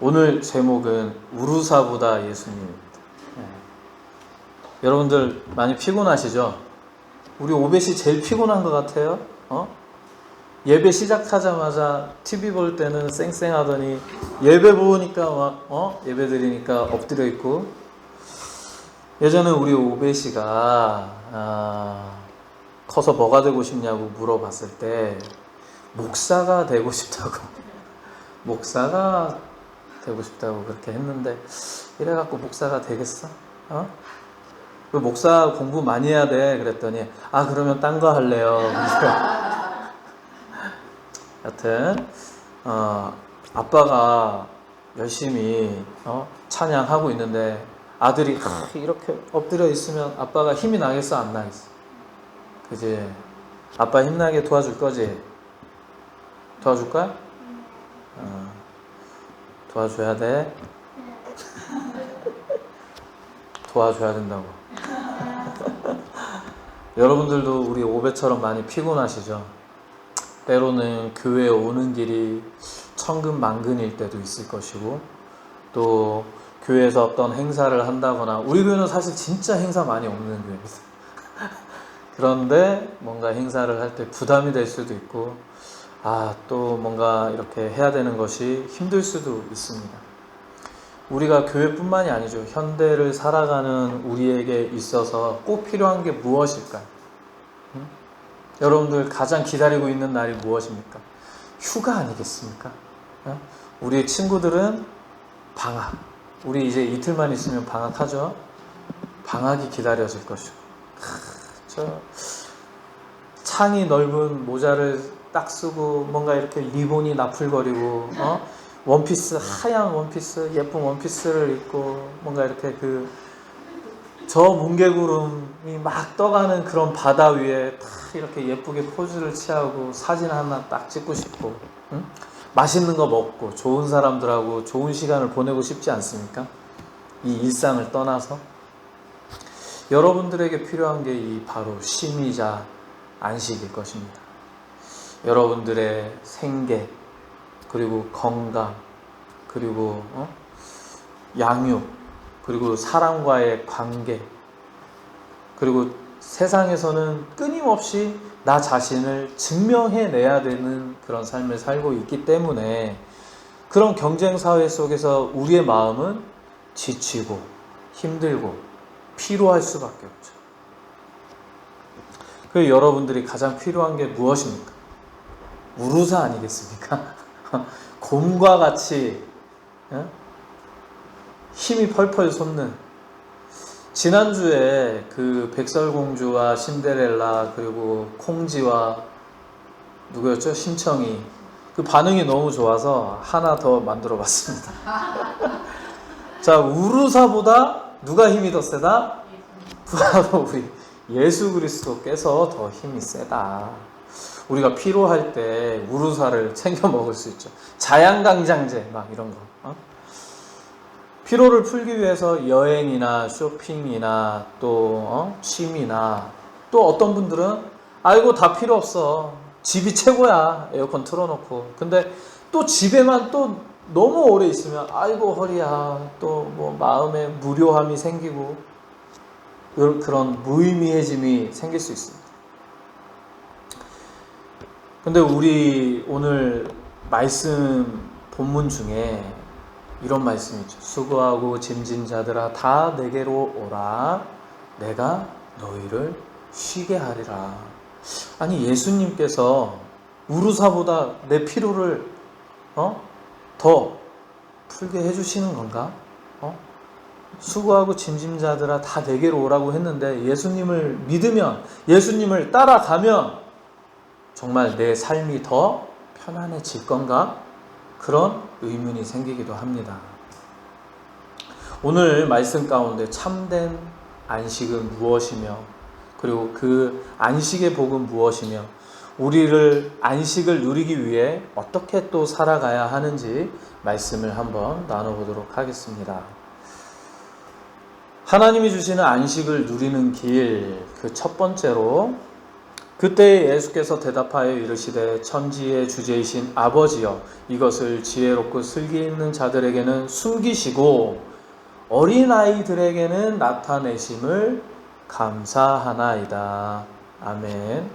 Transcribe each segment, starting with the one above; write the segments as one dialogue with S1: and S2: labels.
S1: 오늘 제목은 우루사보다 예수님입니다. 여러분들 많이 피곤하시죠? 우리 오벳이 제일 피곤한 것 같아요. 예배 시작하자마자 TV 볼 때는 쌩쌩하더니 예배 보니까 막 예배 드리니까 엎드려 있고. 예전에 우리 오벳이가 커서 뭐가 되고 싶냐고 물어봤을 때 목사가 되고 싶다고 목사가 되고 싶다고 그렇게 했는데, 이래갖고 목사가 되겠어? 그 목사 공부 많이 해야 돼 그랬더니 그러면 딴 거 할래요. 여튼 아빠가 열심히 찬양하고 있는데 아들이 이렇게 엎드려 있으면 아빠가 힘이 나겠어 안 나겠어? 그지? 아빠 힘나게 도와줄 거지? 도와줄 거야? 도와줘야 돼. 도와줘야 된다고. 여러분들도 우리 오벳처럼 많이 피곤하시죠? 때로는 교회에 오는 길이 천근만근일 때도 있을 것이고, 또 교회에서 어떤 행사를 한다거나, 우리 교회는 사실 진짜 행사 많이 없는 교회입니다. 그런데 뭔가 행사를 할 때 부담이 될 수도 있고, 또 뭔가 이렇게 해야 되는 것이 힘들 수도 있습니다. 우리가 교회뿐만이 아니죠. 현대를 살아가는 우리에게 있어서 꼭 필요한 게 무엇일까요? 여러분들 가장 기다리고 있는 날이 무엇입니까? 휴가 아니겠습니까? 우리 친구들은 방학. 우리 이제 이틀만 있으면 방학하죠. 방학이 기다려질 것이고, 창이 넓은 모자를 딱 쓰고 뭔가 이렇게 리본이 나풀거리고 원피스, 하얀 원피스, 예쁜 원피스를 입고 뭔가 이렇게 저 뭉게구름이 막 떠가는 그런 바다 위에 딱 이렇게 예쁘게 포즈를 취하고 사진 하나 딱 찍고 싶고, 맛있는 거 먹고 좋은 사람들하고 좋은 시간을 보내고 싶지 않습니까? 이 일상을 떠나서 여러분들에게 필요한 게 바로 쉼이자 안식일 것입니다. 여러분들의 생계, 그리고 건강, 그리고 양육, 그리고 사람과의 관계, 그리고 세상에서는 끊임없이 나 자신을 증명해내야 되는 그런 삶을 살고 있기 때문에, 그런 경쟁사회 속에서 우리의 마음은 지치고 힘들고 피로할 수밖에 없죠. 그래서 여러분들이 가장 필요한 게 무엇입니까? 우루사 아니겠습니까? 곰과 같이 힘이 펄펄 솟는. 지난주에 백설공주와 신데렐라, 그리고 콩지와 누구였죠? 신청이. 반응이 너무 좋아서 하나 더 만들어 봤습니다. 자, 우루사보다 누가 힘이 더 세다? 바로 우리 예수 그리스도께서 더 힘이 세다. 우리가 피로할 때 우루사를 챙겨 먹을 수 있죠. 자양강장제 막 이런 거. 피로를 풀기 위해서 여행이나 쇼핑이나 또 취미나, 또 어떤 분들은 다 필요 없어. 집이 최고야. 에어컨 틀어놓고. 근데 또 집에만 또 너무 오래 있으면 허리야. 또 뭐 마음에 무료함이 생기고 그런 무의미해짐이 생길 수 있습니다. 근데 우리 오늘 말씀 본문 중에 이런 말씀이 있죠. 수고하고 짐진 자들아 다 내게로 오라. 내가 너희를 쉬게 하리라. 아니, 예수님께서 우루사보다 내 피로를 더 풀게 해주시는 건가? 수고하고 짐진 자들아 다 내게로 오라고 했는데, 예수님을 믿으면, 예수님을 따라가면 정말 내 삶이 더 편안해질 건가? 그런 의문이 생기기도 합니다. 오늘 말씀 가운데 참된 안식은 무엇이며, 그리고 그 안식의 복은 무엇이며, 우리를 안식을 누리기 위해 어떻게 또 살아가야 하는지 말씀을 한번 나눠보도록 하겠습니다. 하나님이 주시는 안식을 누리는 길, 그 첫 번째로 그때 예수께서 대답하여 이르시되 천지의 주제이신 아버지여 이것을 지혜롭고 슬기 있는 자들에게는 숨기시고 어린아이들에게는 나타내심을 감사하나이다. 아멘.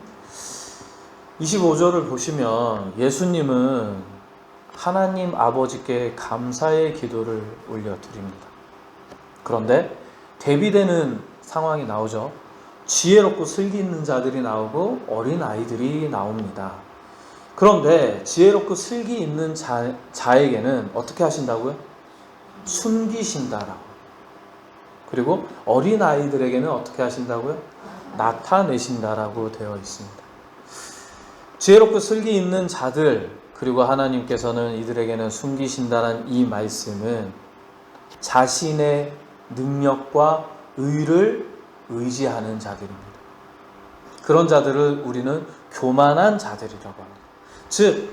S1: 25절을 보시면 예수님은 하나님 아버지께 감사의 기도를 올려드립니다. 그런데 대비되는 상황이 나오죠. 지혜롭고 슬기 있는 자들이 나오고 어린아이들이 나옵니다. 그런데 지혜롭고 슬기 있는 자에게는 어떻게 하신다고요? 숨기신다라고. 그리고 어린아이들에게는 어떻게 하신다고요? 나타내신다라고 되어 있습니다. 지혜롭고 슬기 있는 자들, 그리고 하나님께서는 이들에게는 숨기신다는 이 말씀은 자신의 능력과 의를 의지하는 자들입니다. 그런 자들을 우리는 교만한 자들이라고 합니다. 즉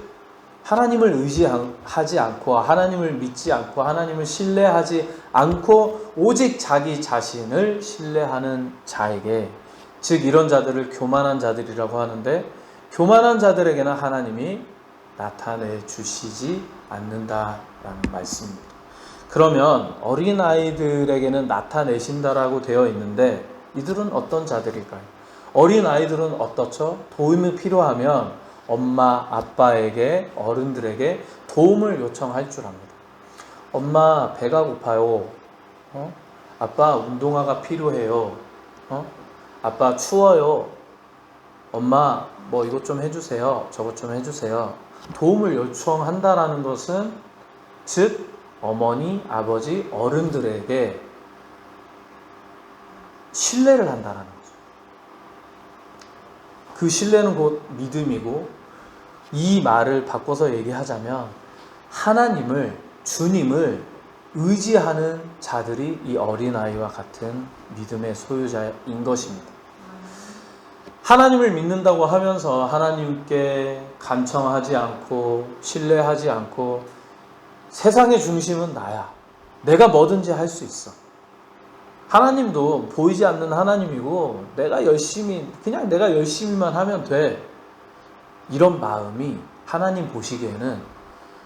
S1: 하나님을 의지하지 않고 하나님을 믿지 않고 하나님을 신뢰하지 않고 오직 자기 자신을 신뢰하는 자에게, 즉 이런 자들을 교만한 자들이라고 하는데, 교만한 자들에게는 하나님이 나타내 주시지 않는다라는 말씀입니다. 그러면 어린아이들에게는 나타내신다라고 되어 있는데 이들은 어떤 자들일까요? 어린아이들은 어떻죠? 도움이 필요하면 엄마, 아빠에게, 어른들에게 도움을 요청할 줄 압니다. 엄마, 배가 고파요. 아빠, 운동화가 필요해요. 아빠, 추워요. 엄마, 뭐 이것 좀 해주세요. 저것 좀 해주세요. 도움을 요청한다라는 것은 즉 어머니, 아버지, 어른들에게 신뢰를 한다는 거죠. 그 신뢰는 곧 믿음이고, 이 말을 바꿔서 얘기하자면 하나님을, 주님을 의지하는 자들이 이 어린아이와 같은 믿음의 소유자인 것입니다. 하나님을 믿는다고 하면서 하나님께 간청하지 않고 신뢰하지 않고 세상의 중심은 나야, 내가 뭐든지 할 수 있어, 하나님도 보이지 않는 하나님이고 내가 열심히만 하면 돼, 이런 마음이 하나님 보시기에는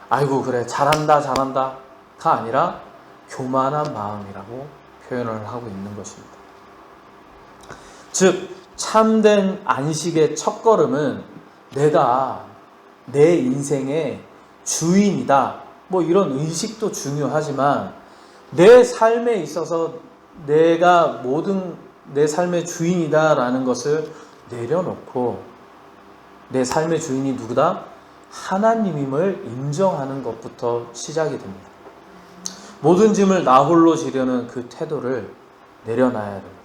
S1: 아이고 그래 잘한다가 아니라 교만한 마음이라고 표현을 하고 있는 것입니다. 즉 참된 안식의 첫걸음은 내가 내 인생의 주인이다, 뭐 이런 의식도 중요하지만 내 삶에 있어서 내가 모든 내 삶의 주인이다라는 것을 내려놓고 내 삶의 주인이 누구다? 하나님임을 인정하는 것부터 시작이 됩니다. 모든 짐을 나 홀로 지려는 그 태도를 내려놔야 됩니다.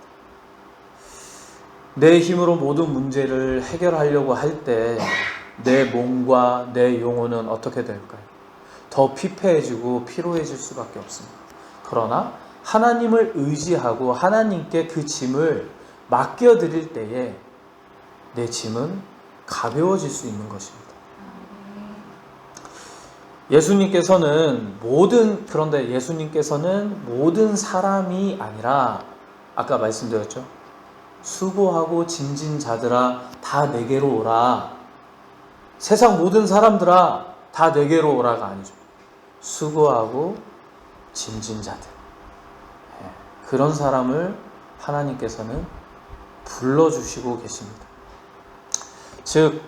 S1: 내 힘으로 모든 문제를 해결하려고 할 때 내 몸과 내 영혼은 어떻게 될까요? 더 피폐해지고 피로해질 수밖에 없습니다. 그러나 하나님을 의지하고 하나님께 그 짐을 맡겨드릴 때에 내 짐은 가벼워질 수 있는 것입니다. 그런데 예수님께서는 모든 사람이 아니라 아까 말씀드렸죠. 수고하고 짐진 자들아 다 내게로 오라. 세상 모든 사람들아 다 내게로 오라가 아니죠. 수고하고 짐진 자들, 그런 사람을 하나님께서는 불러주시고 계십니다. 즉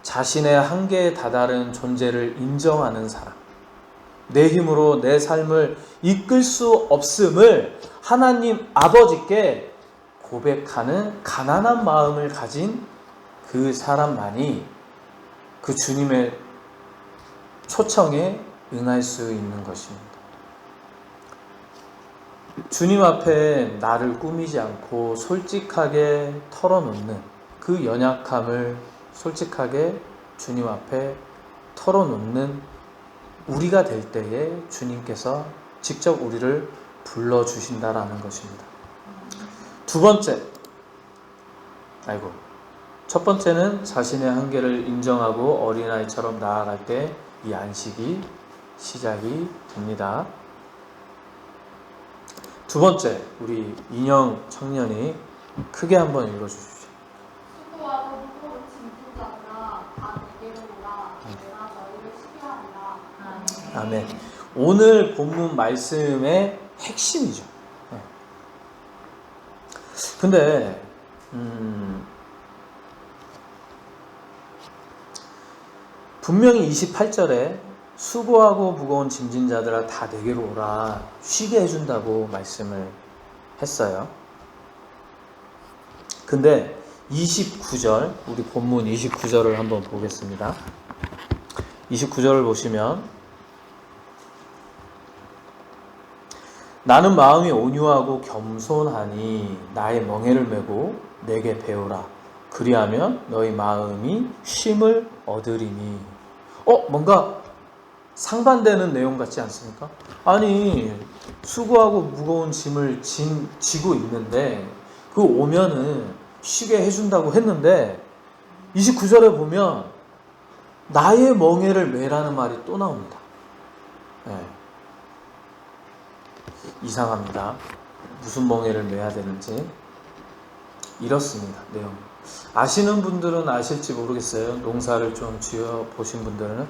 S1: 자신의 한계에 다다른 존재를 인정하는 사람, 내 힘으로 내 삶을 이끌 수 없음을 하나님 아버지께 고백하는 가난한 마음을 가진 그 사람만이 그 주님의 초청에 응할 수 있는 것입니다. 주님 앞에 나를 꾸미지 않고 솔직하게 털어놓는 그 연약함을 솔직하게 주님 앞에 털어놓는 우리가 될 때에 주님께서 직접 우리를 불러주신다라는 것입니다. 첫 번째는 자신의 한계를 인정하고 어린아이처럼 나아갈 때 이 안식이 시작이 됩니다. 두 번째, 우리 인형 청년이 크게 한번 읽어주십시오.
S2: 수고하고 무거운
S1: 아멘. 오늘 본문 말씀의 핵심이죠. 근데 분명히 28절에 수고하고 무거운 짐진 자들아 다 내게로 오라 쉬게 해준다고 말씀을 했어요. 근데 29절, 우리 본문 29절을 한번 보겠습니다. 29절을 보시면 나는 마음이 온유하고 겸손하니 나의 멍에를 메고 내게 배우라. 그리하면 너희 마음이 쉼을 얻으리니. 뭔가 상반되는 내용 같지 않습니까? 아니, 수고하고 무거운 짐을 지고 있는데 그 오면은 쉬게 해준다고 했는데 29절에 보면 나의 멍에를 메라는 말이 또 나옵니다. 이상합니다. 무슨 멍에를 메야 되는지. 이렇습니다. 내용. 아시는 분들은 아실지 모르겠어요. 농사를 좀 지어 보신 분들은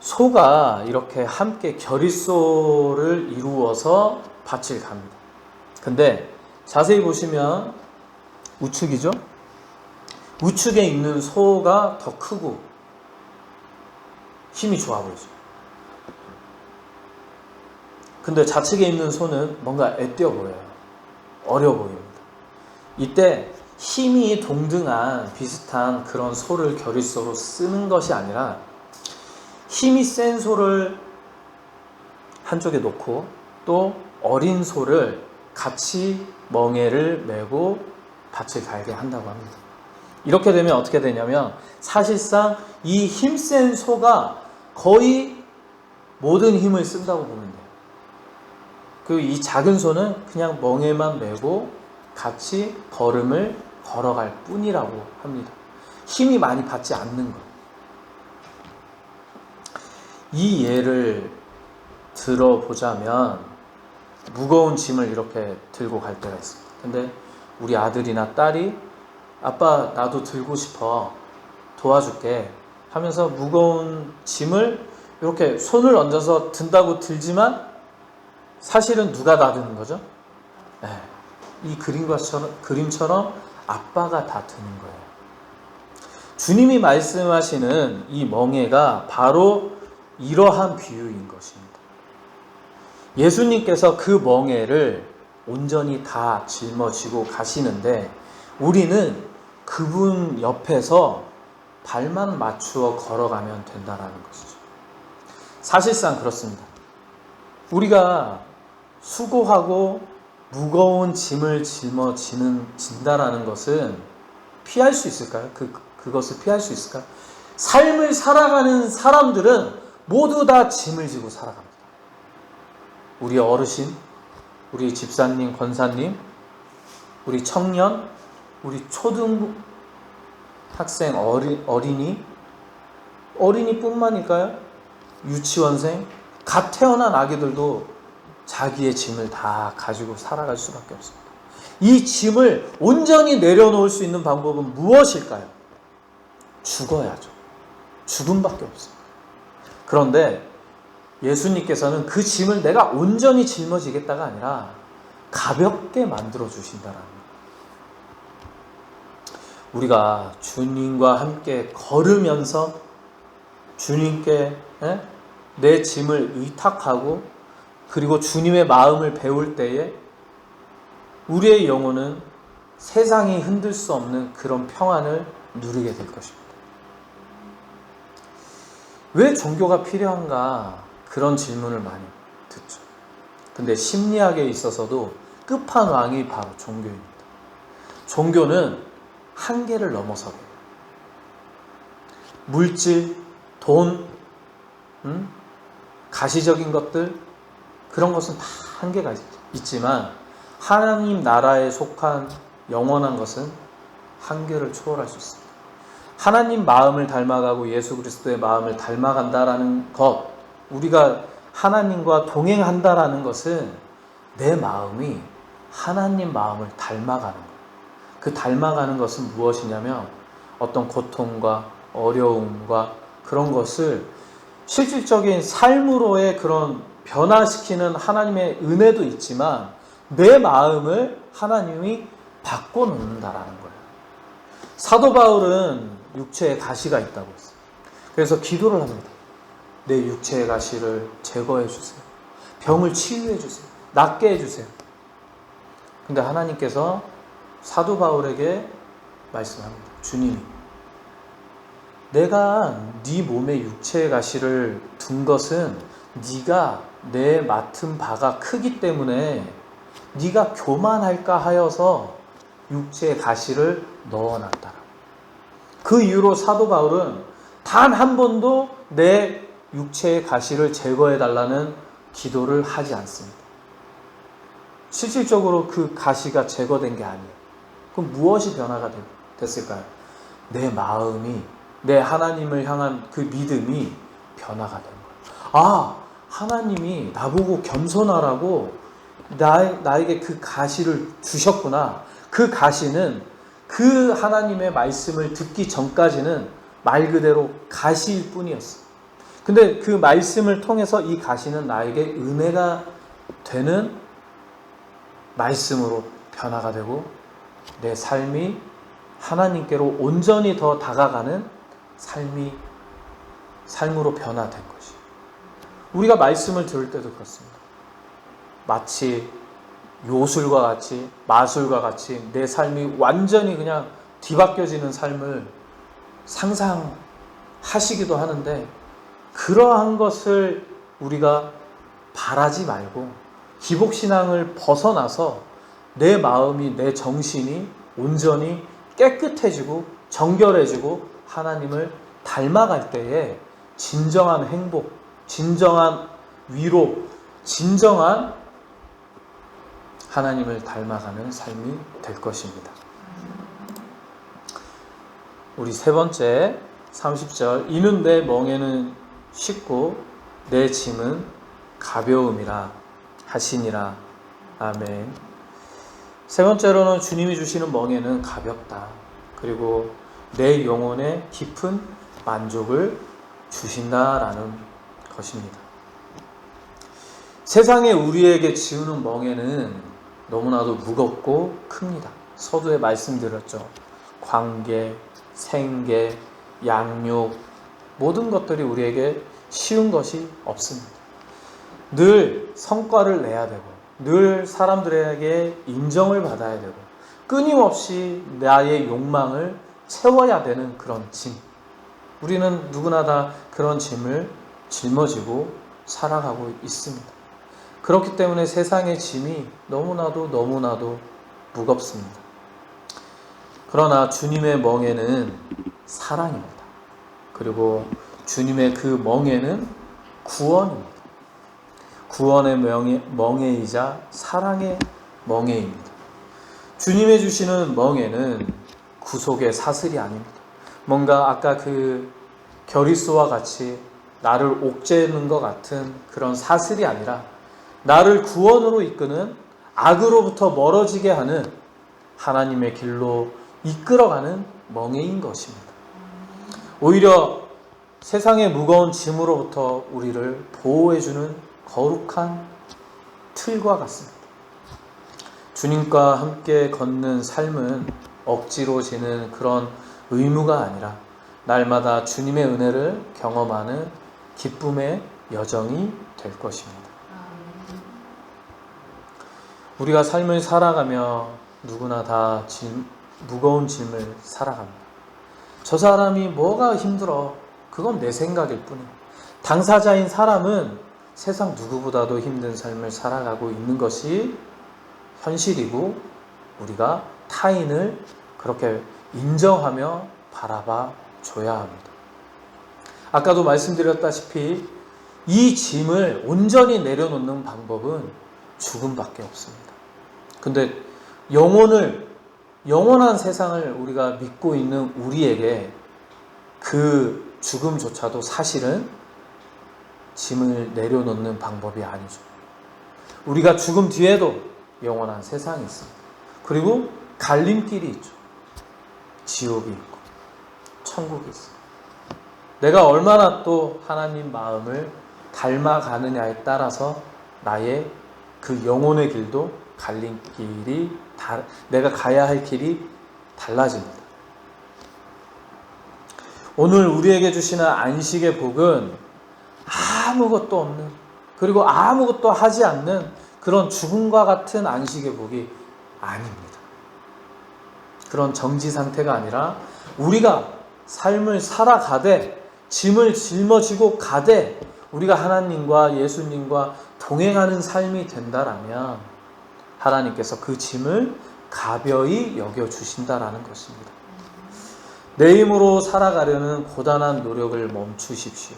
S1: 소가 이렇게 함께 결의소를 이루어서 밭을 갑니다. 근데 자세히 보시면 우측이죠? 우측에 있는 소가 더 크고 힘이 좋아 보이죠. 근데 좌측에 있는 소는 뭔가 애띄어 보여요. 어려 보입니다. 이때 힘이 동등한 비슷한 그런 소를 결의소로 쓰는 것이 아니라 힘이 센 소를 한쪽에 놓고 또 어린 소를 같이 멍에를 메고 밭을 갈게 한다고 합니다. 이렇게 되면 어떻게 되냐면 사실상 이 힘센 소가 거의 모든 힘을 쓴다고 보면 돼요. 이 작은 소는 그냥 멍에만 메고 같이 걸음을 걸어갈 뿐이라고 합니다. 힘이 많이 받지 않는 것. 이 예를 들어보자면 무거운 짐을 이렇게 들고 갈 때가 있습니다. 근데 우리 아들이나 딸이 아빠 나도 들고 싶어 도와줄게 하면서 무거운 짐을 이렇게 손을 얹어서 든다고 들지만 사실은 누가 다 드는 거죠? 이 그림처럼 아빠가 다 드는 거예요. 주님이 말씀하시는 이 멍에가 바로 이러한 비유인 것입니다. 예수님께서 그 멍에를 온전히 다 짊어지고 가시는데 우리는 그분 옆에서 발만 맞추어 걸어가면 된다는 것이죠. 사실상 그렇습니다. 우리가 수고하고 무거운 짐을 짊어진다라는 것은 피할 수 있을까요? 그것을 피할 수 있을까요? 삶을 살아가는 사람들은 모두 다 짐을 지고 살아갑니다. 우리 어르신, 우리 집사님, 권사님, 우리 청년, 우리 초등학생, 어린이뿐만일까요? 유치원생, 갓 태어난 아기들도 자기의 짐을 다 가지고 살아갈 수밖에 없습니다. 이 짐을 온전히 내려놓을 수 있는 방법은 무엇일까요? 죽어야죠. 죽음밖에 없습니다. 그런데 예수님께서는 그 짐을 내가 온전히 짊어지겠다가 아니라 가볍게 만들어 주신다는 거예요. 우리가 주님과 함께 걸으면서 주님께 내 짐을 의탁하고 그리고 주님의 마음을 배울 때에 우리의 영혼은 세상이 흔들 수 없는 그런 평안을 누리게 될 것입니다. 왜 종교가 필요한가? 그런 질문을 많이 듣죠. 근데 심리학에 있어서도 끝판왕이 바로 종교입니다. 종교는 한계를 넘어서게 해요. 물질, 돈, 가시적인 것들, 그런 것은 다 한계가 있지만 하나님 나라에 속한 영원한 것은 한계를 초월할 수 있습니다. 하나님 마음을 닮아가고 예수 그리스도의 마음을 닮아간다라는 것, 우리가 하나님과 동행한다라는 것은 내 마음이 하나님 마음을 닮아가는 거예요. 그 닮아가는 것은 무엇이냐면 어떤 고통과 어려움과 그런 것을 실질적인 삶으로의 그런 변화시키는 하나님의 은혜도 있지만 내 마음을 하나님이 바꿔놓는다라는 거예요. 사도 바울은 육체에 가시가 있다고 했어요. 그래서 기도를 합니다. 내 육체의 가시를 제거해 주세요. 병을 치유해 주세요. 낫게 해 주세요. 근데 하나님께서 사도 바울에게 말씀합니다. 주님이 내가 네 몸에 육체의 가시를 둔 것은 네가 내 맡은 바가 크기 때문에 네가 교만할까 하여서 육체의 가시를 넣어놨다. 그 이후로 사도 바울은 단 한 번도 내 육체의 가시를 제거해달라는 기도를 하지 않습니다. 실질적으로 그 가시가 제거된 게 아니에요. 그럼 무엇이 변화가 됐을까요? 내 마음이, 내 하나님을 향한 그 믿음이 변화가 된 거예요. 아, 하나님이 나보고 겸손하라고 나에게 그 가시를 주셨구나. 그 가시는 그 하나님의 말씀을 듣기 전까지는 말 그대로 가시일 뿐이었어. 근데 그 말씀을 통해서 이 가시는 나에게 은혜가 되는 말씀으로 변화가 되고 내 삶이 하나님께로 온전히 더 다가가는 삶으로 변화된 것이. 우리가 말씀을 들을 때도 그렇습니다. 마치 요술과 같이, 마술과 같이 내 삶이 완전히 그냥 뒤바뀌어지는 삶을 상상하시기도 하는데, 그러한 것을 우리가 바라지 말고 기복신앙을 벗어나서 내 마음이, 내 정신이 온전히 깨끗해지고 정결해지고 하나님을 닮아갈 때에 진정한 행복, 진정한 위로, 진정한 하나님을 닮아가는 삶이 될 것입니다. 우리 세 번째 30절, 이는 내 멍에는 쉽고 내 짐은 가벼움이라 하시니라. 아멘. 세 번째로는 주님이 주시는 멍에는 가볍다. 그리고 내 영혼에 깊은 만족을 주신다라는 것입니다. 세상에 우리에게 지우는 멍에는 너무나도 무겁고 큽니다. 서두에 말씀드렸죠. 관계, 생계, 양육, 모든 것들이 우리에게 쉬운 것이 없습니다. 늘 성과를 내야 되고, 늘 사람들에게 인정을 받아야 되고, 끊임없이 나의 욕망을 채워야 되는 그런 짐. 우리는 누구나 다 그런 짐을 짊어지고 살아가고 있습니다. 그렇기 때문에 세상의 짐이 너무나도 무겁습니다. 그러나 주님의 멍에는 사랑입니다. 그리고 주님의 그 멍에는 구원입니다. 구원의 멍에이자 사랑의 멍에입니다. 주님의 주시는 멍에는 구속의 사슬이 아닙니다. 뭔가 아까 그 결의소와 같이 나를 옥죄는 것 같은 그런 사슬이 아니라 나를 구원으로 이끄는, 악으로부터 멀어지게 하는 하나님의 길로 이끌어가는 멍에인 것입니다. 오히려 세상의 무거운 짐으로부터 우리를 보호해주는 거룩한 틀과 같습니다. 주님과 함께 걷는 삶은 억지로 지는 그런 의무가 아니라 날마다 주님의 은혜를 경험하는 기쁨의 여정이 될 것입니다. 우리가 삶을 살아가며 누구나 다 무거운 짐을 살아갑니다. 저 사람이 뭐가 힘들어? 그건 내 생각일 뿐이에요. 당사자인 사람은 세상 누구보다도 힘든 삶을 살아가고 있는 것이 현실이고, 우리가 타인을 그렇게 인정하며 바라봐 줘야 합니다. 아까도 말씀드렸다시피 이 짐을 온전히 내려놓는 방법은 죽음밖에 없습니다. 근데 영원한 세상을 우리가 믿고 있는 우리에게 그 죽음조차도 사실은 짐을 내려놓는 방법이 아니죠. 우리가 죽음 뒤에도 영원한 세상이 있습니다. 그리고 갈림길이 있죠. 지옥이 있고 천국이 있습니다. 내가 얼마나 또 하나님 마음을 닮아가느냐에 따라서 나의 그 영혼의 길도 갈린 길이 내가 가야 할 길이 달라집니다. 오늘 우리에게 주시는 안식의 복은 아무것도 없는, 그리고 아무것도 하지 않는 그런 죽음과 같은 안식의 복이 아닙니다. 그런 정지 상태가 아니라 우리가 삶을 살아가되 짐을 짊어지고 가되 우리가 하나님과 예수님과 동행하는 삶이 된다라면 하나님께서 그 짐을 가벼이 여겨주신다라는 것입니다. 내 힘으로 살아가려는 고단한 노력을 멈추십시오.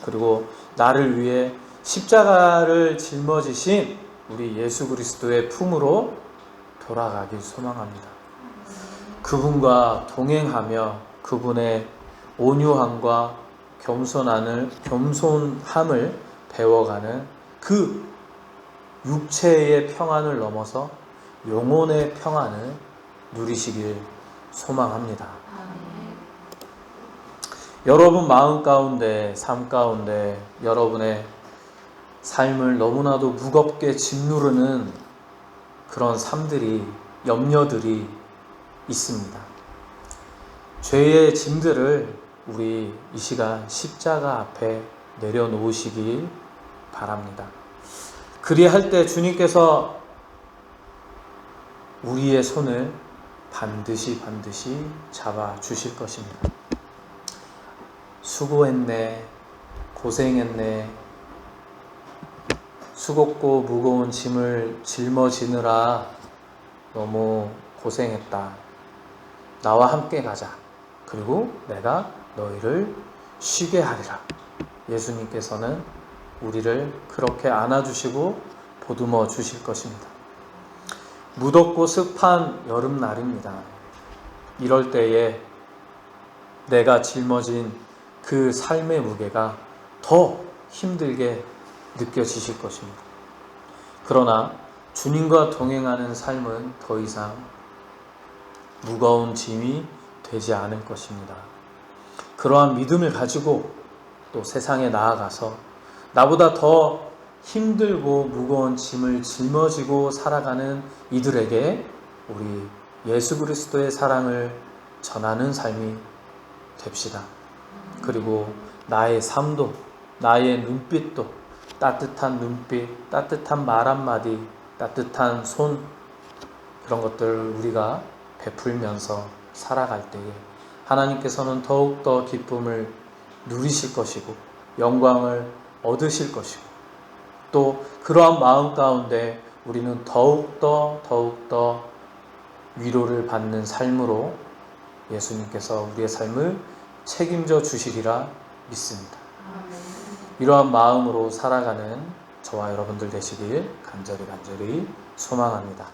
S1: 그리고 나를 위해 십자가를 짊어지신 우리 예수 그리스도의 품으로 돌아가길 소망합니다. 그분과 동행하며 그분의 온유함과 겸손함을 배워가는 그 육체의 평안을 넘어서 영혼의 평안을 누리시길 소망합니다. 여러분 마음 가운데, 삶 가운데 여러분의 삶을 너무나도 무겁게 짓누르는 그런 삶들이, 염려들이 있습니다. 죄의 짐들을 우리 이 시간 십자가 앞에 내려놓으시길 바랍니다. 그리할 때 주님께서 우리의 손을 반드시 잡아 주실 것입니다. 수고했네, 고생했네, 수고고 무거운 짐을 짊어지느라 너무 고생했다. 나와 함께 가자. 그리고 내가 너희를 쉬게 하리라. 예수님께서는 우리를 그렇게 안아주시고 보듬어 주실 것입니다. 무덥고 습한 여름날입니다. 이럴 때에 내가 짊어진 그 삶의 무게가 더 힘들게 느껴지실 것입니다. 그러나 주님과 동행하는 삶은 더 이상 무거운 짐이 되지 않을 것입니다. 그러한 믿음을 가지고 또 세상에 나아가서 나보다 더 힘들고 무거운 짐을 짊어지고 살아가는 이들에게 우리 예수 그리스도의 사랑을 전하는 삶이 됩시다. 그리고 나의 삶도, 나의 눈빛도 따뜻한 눈빛, 따뜻한 말 한마디, 따뜻한 손, 그런 것들을 우리가 베풀면서 살아갈 때에 하나님께서는 더욱더 기쁨을 누리실 것이고 영광을 얻으실 것이고 또 그러한 마음 가운데 우리는 더욱더 위로를 받는 삶으로 예수님께서 우리의 삶을 책임져 주시리라 믿습니다. 이러한 마음으로 살아가는 저와 여러분들 되시길 간절히 소망합니다.